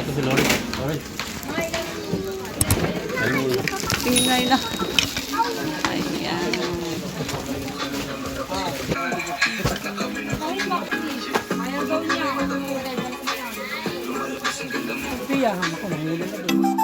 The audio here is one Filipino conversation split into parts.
Ito si Lori. Lori. Ingay na. Ayan. Piyahan ako, nanguli na doon.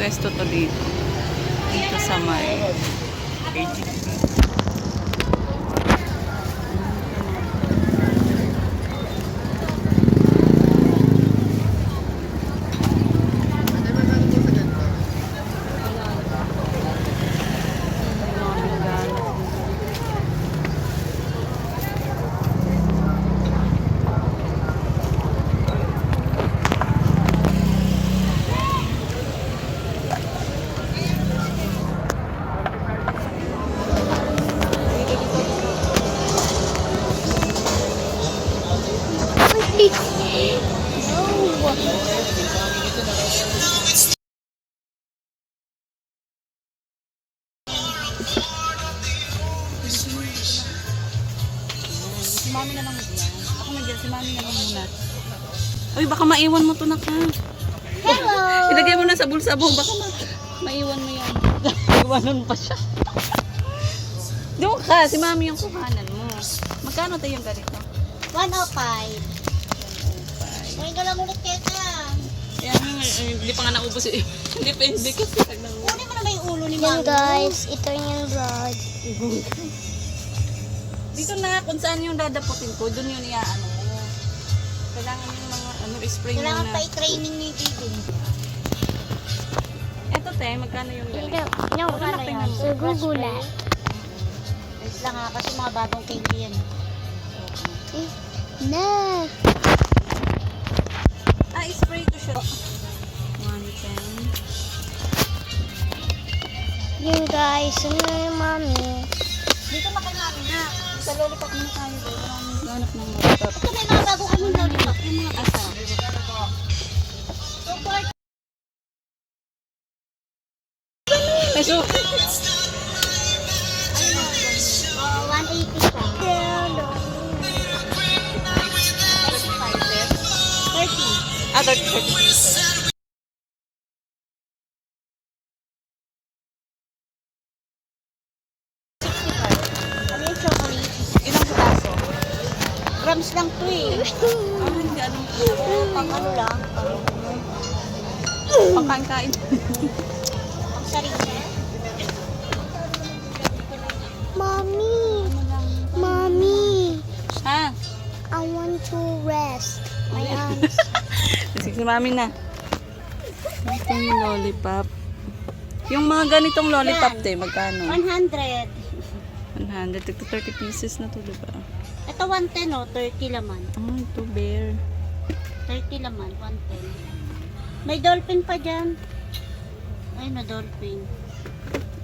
Pwesto to dito. Dito sa may si mami na lang muna. Ako na dyan, si mami na lang muna. Uy, baka maiwan mo to na ka. Hello! Ilagay mo na sa bulsa mo, baka maiwan mo yan. Iwanan pa siya. Doon ka, si mami yung kuhanan mo. Magkano tayo yung ganito? 105. May lang ulit kaya. Kaya hindi pa nga naubos eh. Hindi pa hindi kasi nagnaubos. Kunin mo na ba yung ulo ni Yan Mami? guys, ito yung rod. Dito na, kung saan yung dadaputin ko, dun yun iaano mo. Kailangan yung mga spray Kailangan muna. pa i-training ni Didi. Eto te, magkano yung ganito? No, Wala ano tingnan yan? mo. Gugulat. Wait lang ha, kasi mga bagong candy yan. Na. Ah, spray to siya. 110. Yun guys, ano na yung mami? Dito na kay mami na. Sa lollipop muna tayo. Ganap ng lollipop. Ito may mga bago kaming lollipop. Yung mga Asa? Peso. 180 siya. 30. Ah, 30. Ano yung chocolate? Ilang putaso? Grams lang to eh. Ah, hindi alam ko. Pang ano lang. Pangkain-kain. Pang sarili. Mommy! Mommy! Ha? I want to rest. My arms. Kasi si mami na. Ito yung lollipop. Yung mga ganitong lollipop te, magkano? 100. 100. Tigto 30 pieces na to, diba? Ito 110 oh, 30 laman. Oh, ito bear. 30 laman, 110. May dolphin pa dyan. Ay, na dolphin.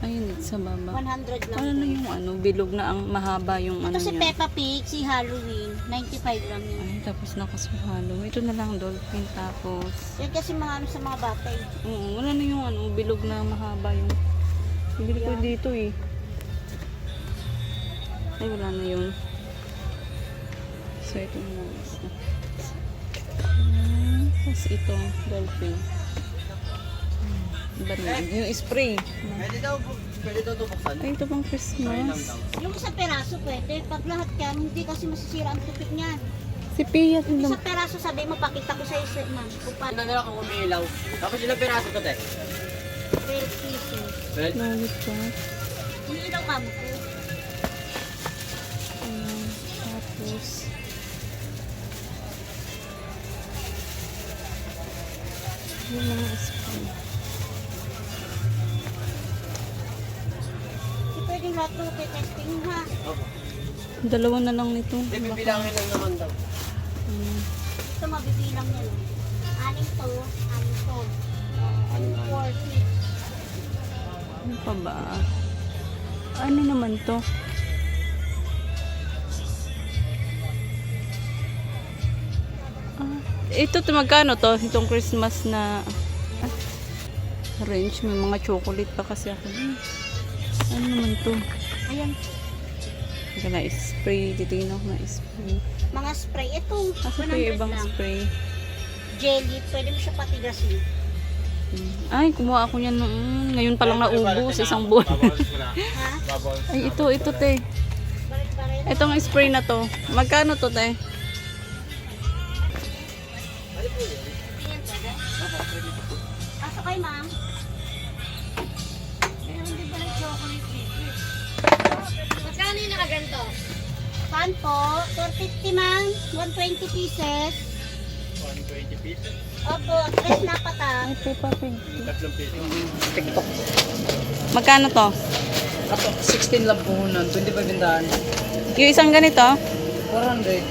Ayun, sa baba. 100 lang. Ano na yung ano, bilog na ang mahaba yung ano Ito si niya. Peppa Pig, si Halloween. 95 lang yun. Ay, tapos na kasi halo. Ito na lang dolphin tapos. Yan kasi mga ano sa mga bata eh. Oo, wala na yung ano, bilog na mahaba yung. Bibili ko dito eh. Ay, wala na yun. So, ito na lang isa. Tapos ito, dolphin. Iba na yun. Yung spray. Pwede daw ito buksan. Ay, ito pang Christmas. Yung isang peraso pwede. Pag lahat yan, hindi kasi masisira ang tupik niyan. Si Pia, Isang peraso sabi mo, pakita ko sa iyo, ma'am. Kung paano Ano nila kung umiilaw. Tapos ilang piraso to, te? 12 pieces. Well, lollipop. Hindi daw kamo ko. Tapos, yung mga spray. Hindi pwedeng lahat ko testing ha. opo. Dalawa na lang nito. Hindi, bibilangin lang naman daw. Ito mabibilang niya. 6 to, 6 to. Anim, 4, 6. Ano pa ba? Ano naman to? Ito, magkano to? Itong Christmas na range. May mga chocolate pa kasi ako. Ano naman to? Ayan. Ito na spray. Titignan ko na spray. Mga spray. Ito, Kasi ito 100 yung ibang lang. spray. Jelly, pwede mo siya patigasin. Ay, kumuha ako niyan noon. Ngayon pa lang naubos, isang buwan. Ha? Ay, ito te. Barit-barit. Itong spray na to. Magkano to, te? Tingin pwede? Aso kay ma'am. Pero hindi ba ng chocolate dito? Magkano yung nakaganto? Pan po, 450 ma'am. 120 pieces. 120 pieces. Opo, 3 na pata. Ay, Peppa Pig. 3 pieces. TikTok. Magkano to? Ako, 16 lang puhunan. 25 bintahan. Yung isang ganito? 400.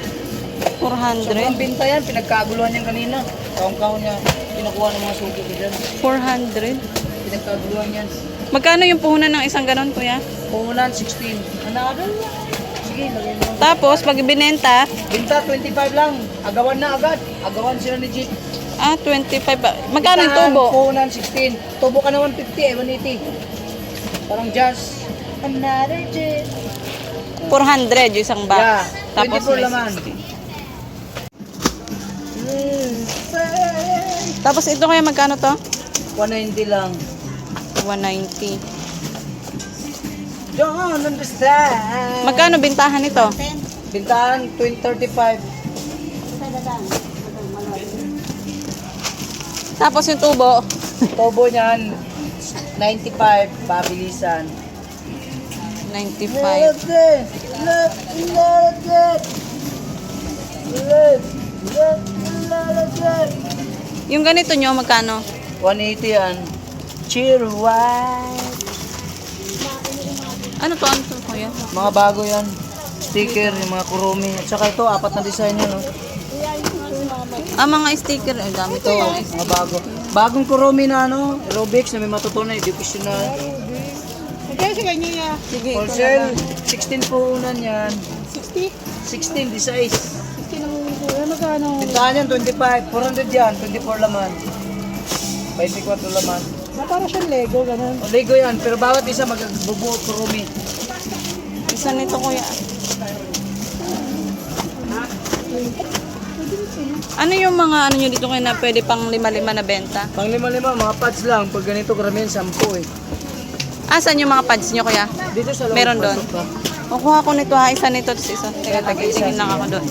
400. Sobrang binta yan. Pinagkaguluhan yan kanina. Kaong-kaong niya. Kinukuha ng mga suki ko dyan. 400. Pinagkaguluhan yan. Magkano yung puhunan ng isang ganon, kuya? Puhunan, 16. Ano? Sige, lagyan mo. Tapos, pag binenta, Binta, 25 lang. Agawan na agad. Agawan sila ni Jeep. 25. Magkano yung Bintahan, tubo? Puhunan, 16. Tubo ka na 150 180. Parang jazz. Another Jeep. 400 yung isang box. Yeah, Tapos 24 may laman. 60. Tapos ito kaya magkano to? 190 lang. 190. Don't understand. Magkano bintahan nito? 10. Bintahan, 35. Sa dadaan. Tapos yung tubo, Tobo niyan, 95. Pabilisan. 95. Yung ganito nyo, magkano? 180 yan. Cheer white. Ano to? Ano to, kuya? Mga bago yan. Sticker, yung mga kurumi. At saka ito, 4 na design yan. Oh. Mga sticker. Ang dami Ito, mga bago. Bagong kurumi na ano, aerobics na may matutunan, education na. Sige, ito na Wholesale, lang. 16 po unan yan. 60? 16, di size. 60 naman kuya. Magkano? Tindahan yan, 25. 400 yan, 24 laman. 24 laman. Para siyang Lego, ganun. O, Lego yan, pero bawat isa magbubuo kurumi. Isa nito kuya. Ano yung mga ano nyo dito kayo na pwede pang 5-5 na benta? Pang 5-5, mga pads lang. Pag ganito karamihan, 10 eh. Saan yung mga pads nyo kuya? Dito sa loob. Meron doon. pasok ka. O kuha ko nito ha, isa nito, tapos isa. Teka, tingin lang ako doon.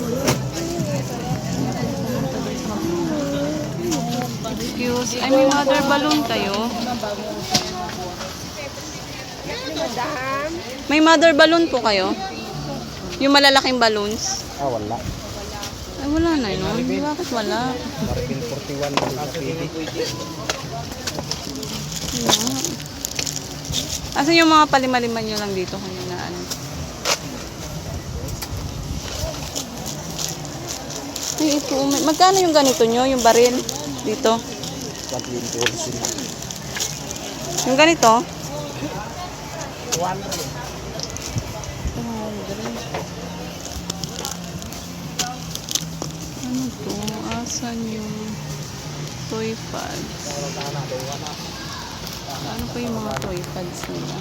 Excuse, ay may mother balloon kayo. May mother balloon po kayo? Yung malalaking balloons? Wala. Ay wala na yun. Bakit wala? Maripin 41 na pwede. Asan yung mga palima-lima nyo lang dito kanina? Ano? Ay, ito. Magkano yung ganito nyo? Yung baril? Dito? Yung ganito? 100. Ano to? Asan yung toy pads? Ano pa yung mga toy pads nila?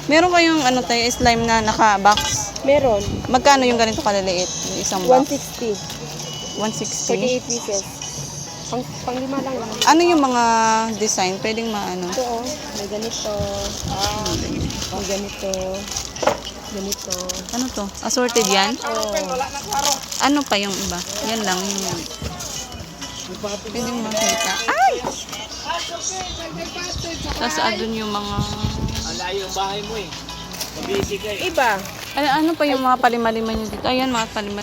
Meron kayong ano tayo, slime na naka-box? Meron. Magkano yung ganito kaliliit? Yung isang box? 160. 160? 48 pieces. Pang 5 lang lang. Ano yung mga design? Pwedeng maano? Ito oh. May ganito. May ganito. Ganito. Ano to? Assorted yan? Oh. Ano pa yung iba? Yan lang yung... Pwedeng makita. Ay! Tapos adun yung mga... Alayo ang bahay mo eh. Mabisi ka eh. Iba. Ano pa yung mga palima-lima nyo dito? Ayan, mga palima.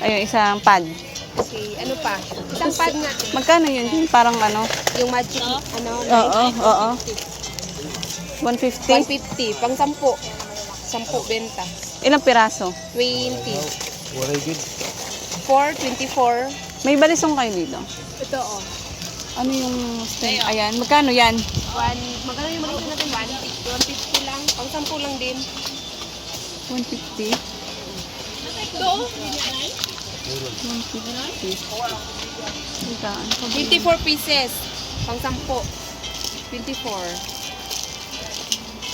Ayun, isang pad. Okay, ano pa? Isang pad nga. Magkano yun? Parang ano? Yung magic, ano? Oo. 150? 150. Pang 10. 10 benta. Ilang piraso? 20. Very good. 4, 24. May balisong kayo dito. Ito oh. Ano yung stem? Ayan. Magkano yan? Magkano yung maliit natin? 150 lang. Pang 10 lang din. 150? Ito oh. 150. Magkaan? 24 pieces. Pang 10. 24.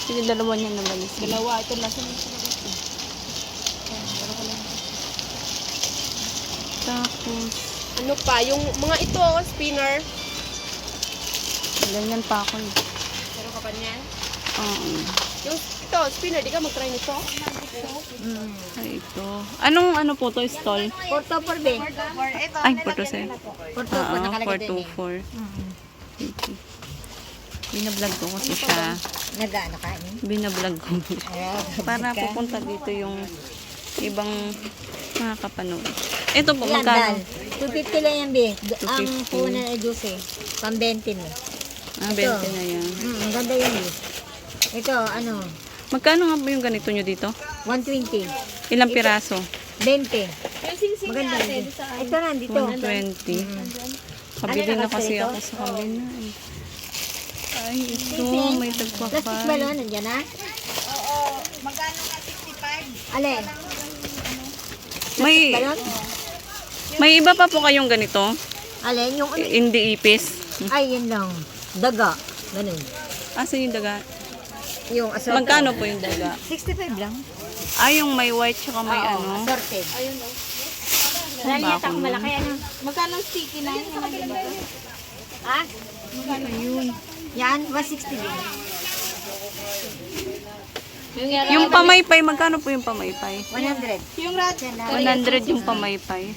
Sige, dalawa niya na balis. Dalawa. Ito lang. Tapos, Ano pa? Yung mga ito, oh, spinner. ganyan pa ako eh. Meron ka pa niyan? Oo. Yung ito, spinner. Di ka mag-try nito? Ay, ito. Anong ano po to? Stall? Porto por be. Ay, Porto Sir. Porto por nakalagay din eh. 424. Binablog ko kasi siya. Nag-ano kain? Binablog ko. Para pupunta dito yung ibang mga kapanood. Ito po, magkano? 250 lang yan, be. Ang 250. punan ay 12. Pang 20 mo. 20 na yan. Ang ganda yan, be. Ito, ano, Magkano nga po yung ganito nyo dito? 120. Ilang piraso? 20. Maganda yan. Ito na, dito. 120. Kabili na kasi ako sa kabila eh. Ay, ito. May Plastic tagpapay. balon, nandiyan na? Oo. Magkano nga 65? Alin? May, Balon? may iba pa po kayong ganito? Alin? Yung ano? Hindi ipis. Ay, yun lang. Daga. Ganun. Asa yung daga? Yung assorted. Magkano po yung daga? 65 lang. Ay, yung may white tsaka may Oo, ano. assorted. Ayun o. Marami yata akong malaki. Ano? Magkano sticky na yun? Ha? Ayun. Yan, 160 din. Yung pamaypay, magkano po yung pamaypay? 100. Yung rat. 100 yung pamaypay.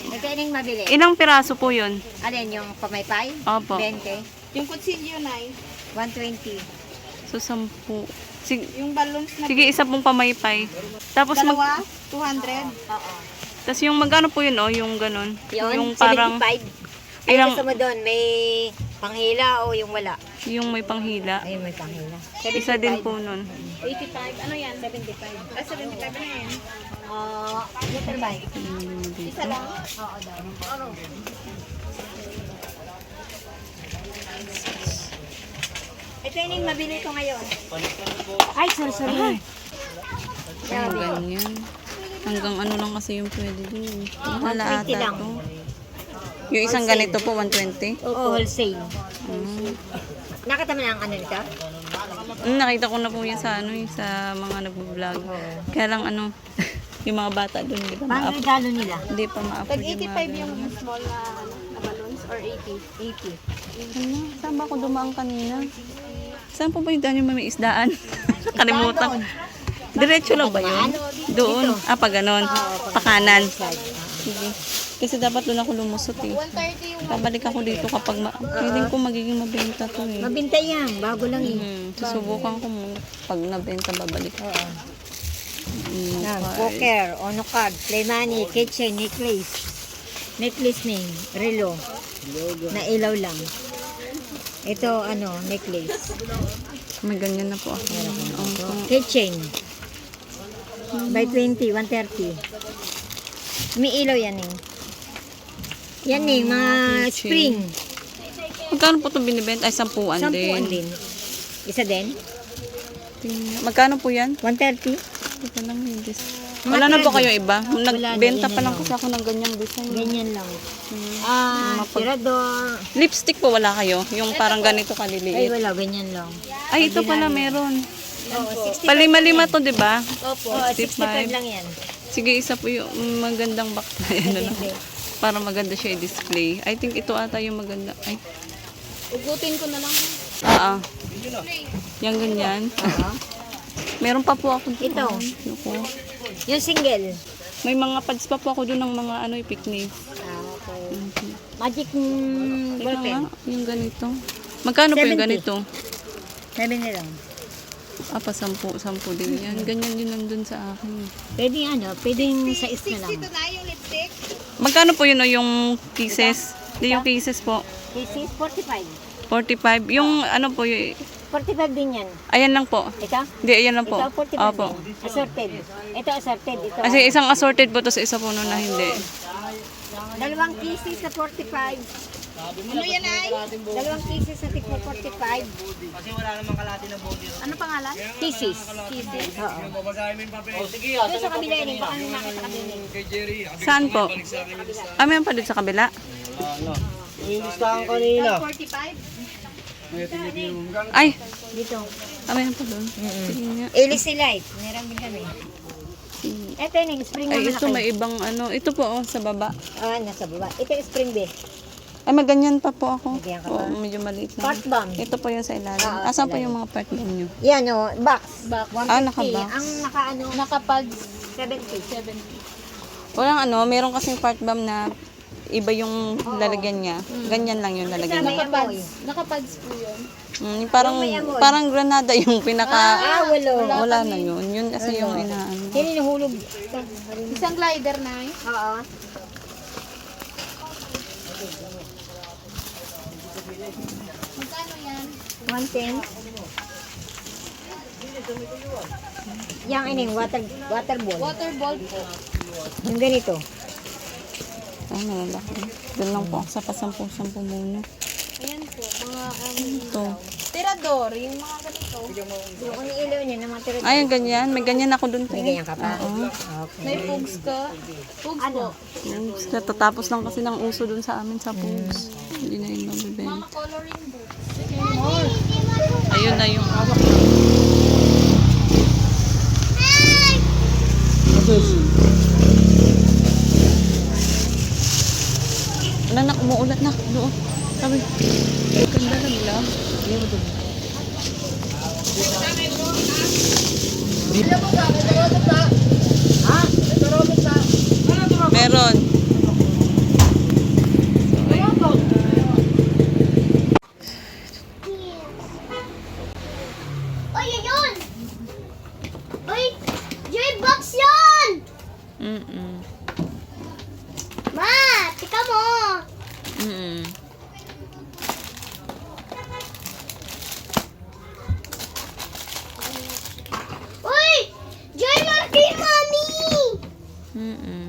Nagkaining mabili. Ilang piraso po yun? Alin yung pamaypay? Opo. 20. Yung kutsilyo na 120. So, 10. Sige, Yung balloons na sige, isa pong pamaypay. Tapos dalawa, 200. Oo. Tapos yung magkano po yun, oh, yung ganun. Yun, Yung parang, 75. Ay, ilang, gusto mo doon, may panghila o yung wala? yung may panghila. Ay, may panghila. Isa din po nun. 85. Ano yan? 75. Ah, 75 na yan. Liter bike. Isa lang. Oo daw. Ito yung mabili ko ngayon. Ay, sorry. Ay, ganyan. Hanggang ano lang kasi yung pwede din. Mahala 120 ata lang. to. Yung isang ganito po, 120. Oo, wholesale. Mm. Nakita mo na ang ano nito? Nakita ko na po yan sa, ano, yung sa mga nag-vlog. Kaya lang ano, yung mga bata doon, hindi pa Pang ma-up. regalo nila. Hindi pa ma-up. Tag 85 yung small na, ano, na balloons or 80? 80. Ano? Saan ba ako dumaan kanina? Saan po ba yung daan yung may isdaan? Kalimutan. Diretso lang ba yun? Doon. Ah, pa ganon. Pa kanan. Sige. Kasi dapat doon ako lumusot eh. 130 yung Pabalik ako dito kapag feeling ko magiging mabenta to eh. Mabintay yan. Bago lang eh. Susubukan ko muna. Pag nabenta, babalik. Oo. Mm, Yan, okay. poker, ono card, play money, kitchen, necklace. Necklace name, relo. Na ilaw lang. Ito, ano, necklace. May ganyan na po ako. Kitchen. By 20, 130. May ilaw yan eh. Yan eh, mga kitchen. spring. Magkano po ito binibenta? Ay, 10 Sampuan din. din. Isa din? Magkano po yan? 130? Ito lang yung design. Wala na po kayo iba? Nagbenta yan pa lang lang. kasi ako ng ganyang design. Ganyan lang. Mapag- Tirador. Lipstick po wala kayo? Yung parang ganito Ay, kaliliit. wala, ganyan lang. Ay, ito pala meron. Oo, 65. Palima-lima to, di ba? Opo, 65 lang yan. Sige, isa po yung magandang box na yan. Ano? Para maganda siya i-display. I think ito ata yung maganda. Ay, ugutin ko na lang. Yung ganyan. Oo. Meron pa po ako doon. Ito. Naku. Yung single. May mga pads pa po ako doon ng mga ano, picnic. Okay. Magic Ito ballpen. nga, yung ganito. Magkano po yung 70. ganito? 7 lang. Pa 10 din yan. Ganyan din nandun sa akin. Pwede ano, pwedeng size na lang. Ito na yung lipstick. Magkano po yun o yung pieces? Hindi yung pieces po. This is 45. 45. Yung ano po, yung, 45 din yan. ayan lang po. Ito? Hindi, ayan lang po. Ito 45 Opo. din. Assorted. Ito assorted. Ito. Kasi isang assorted po to sa isa po nun na hindi. Dalawang pieces sa 45. Ano yan ay? Dalawang pieces sa tigpo 45. Ano pangalan? Pieces. Kisses. Oo. Doon sa kabila yun. Baka nung nakita kabila. Saan po? Meron pa dito sa kabila? Yung listahan kanina. 45? Ay, Dito. meron pa doon. Sige nga. Elise Light. Meron din kami. Ito yung spring Ay, naman ito may ibang ano. Ito po oh, sa baba. nasa baba. Ito yung spring bed. Ay, maganyan pa po ako. Ganyan ka Oo, pa? medyo maliit lang. Part bomb. Ito po yung sa ilalim. Oo, Asan sa po yung mga part bomb nyo? Yan o, box. Box. 150. naka-box. Ang naka-ano, Nakapag 70. Walang ano, meron kasing part bomb na iba yung lalagyan niya. Ganyan lang yung lalagyan niya. Nakapads. Nakapads po yun. Parang Yung may amoy. parang granada yung pinaka Wala. wala na yun. Yun kasi yung inaano. Yan yung hulog. Isang glider na eh. Oo. Magkano yan? 110. Yang ining water ball. Water ball po. Yung ganito. Ay, malalaki. Doon lang po ako sa pasampu-sampu muna. Ayan po. Mga Ito. tirador. Yung mga ganito. Yung uniilaw niya ng mga tira. Ay, ganyan. May ganyan ako doon. May ganyan ka pa. Oo. Okay. May pugs ka. Pugs po. Tatapos lang kasi ng uso doon sa amin sa Pugs. Hindi na yun mabibenta. Mga coloring book. Ayun na yung Wala na, umuulat na. Doon. Sabi, ganda lang lang. Meron. Oh, yun yun! Mm-mm. Ma, tika mo. Mm-mm. Uy! Joy Martin, mami! Mm-mm.